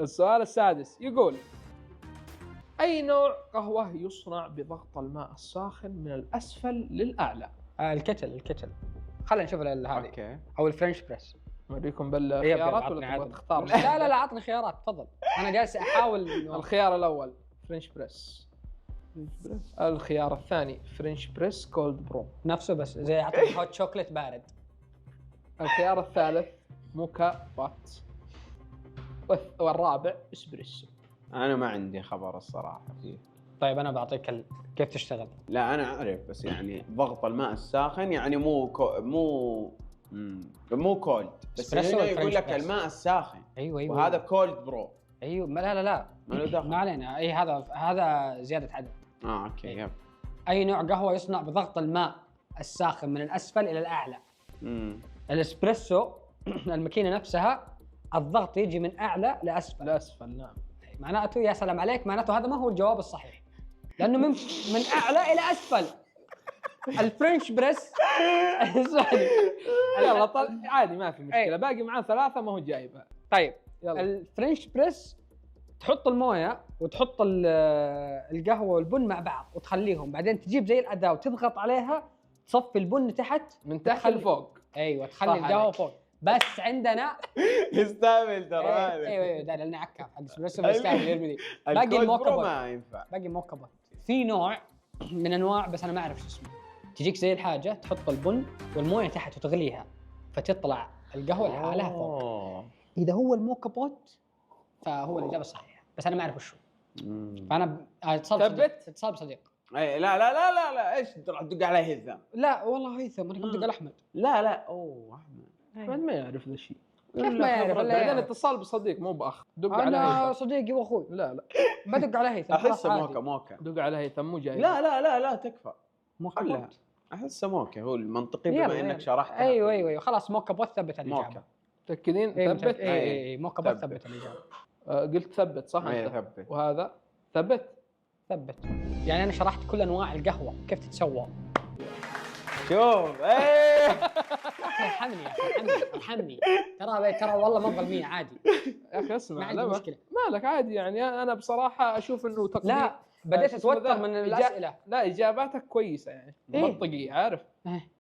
السؤال السادس يقول: أي نوع قهوة يصنع بضغط الماء الساخن من الأسفل للأعلى؟ الكتل. خلينا نشوف هذه اوكي. او الفرنش بريس. نوريكم بالخيارات عطني ولا عادي. تبغى تختار؟ لا عطني خيارات تفضل. انا جالس احاول الخيار الأول فرنش بريس. الخيار الثاني فرنش بريس كولد برو. نفسه بس زي اعطيك هوت شوكليت بارد. الخيار الثالث موكا بات. والرابع اسبريسو. انا ما عندي خبر الصراحه فيه. طيب انا بعطيك كيف تشتغل. لا انا اعرف بس يعني ضغط الماء الساخن يعني مو كولد، بس إسبريسو هنا والفرنش يقول لك بريس. الماء الساخن. ايوه وهذا كولد برو. ايوه لا ما له دخل. ما علينا. اي هذا زياده عدد. اوكي إيه. يب. اي نوع قهوه يصنع بضغط الماء الساخن من الاسفل الى الاعلى؟ الاسبريسو الماكينه نفسها الضغط يجي من اعلى لاسفل. الأسفل نعم. معناته يا سلام عليك، معناته هذا ما هو الجواب الصحيح، لانه من اعلى الى اسفل. الفرنش بريس اسمعني يلا عادي ما في مشكلة. إيه. باقي معاه ثلاثة ما هو جايبها. طيب يلا. الفرنش بريس تحط المويه وتحط القهوه والبن مع بعض وتخليهم، بعدين تجيب زي الاداه وتضغط عليها تصفي البن تحت من تحت لفوق. ايوه تخلي صح القهوه عليك. فوق. بس عندنا يستاهل ترى هذا. ايوه ده لاني عكاف حق اسبريسو بيستاهل يرمي دي. باقي الكولد الموكا برو بوت. ما ينفع. باقي موكا بوت. في نوع من انواع بس انا ما اعرف شو اسمه، تجيك زي الحاجه تحط البن والمويه تحت وتغليها فتطلع القهوه لحالها فوق. اذا هو الموكا بوت فهو الاجابه الصحيحه، بس انا ما اعرف وش هو. فانا اتصال بصديق. اي لا ايش راح تدق على هيثم؟ لا والله هيثم انا كنت اقول احمد. لا اوه احمد أحمد ما يعرف ذا الشيء. كيف ما يعرف؟ بعدين اتصال بصديق مو باخ. دق على انا هيثم. صديقي واخوي. لا بدق على هيثم. احسه موكا. دق على هيثم مو جاي. لا تكفى. موكا خلها. بوت. احسه موكا هو المنطقي بما انك شرحت. ايوه خلاص موكا بوت ثبت الاجابه. موكا. متأكدين؟ ثبت. اي موكا بوت ثبت الاجابه. قلت ثبت صح اي انت؟ ثبت. وهذا ثبت. يعني انا شرحت كل انواع القهوه كيف تتسوى. شوف ارحمني ترى والله ما ظلميه عادي يا اخي اسمع، ما عندي لا مشكله. مالك عادي يعني. انا بصراحه اشوف انه تقدير. لا بديت اتوتر من الاسئله. لا اجاباتك كويسه يعني إيه؟ منطقيه عارف.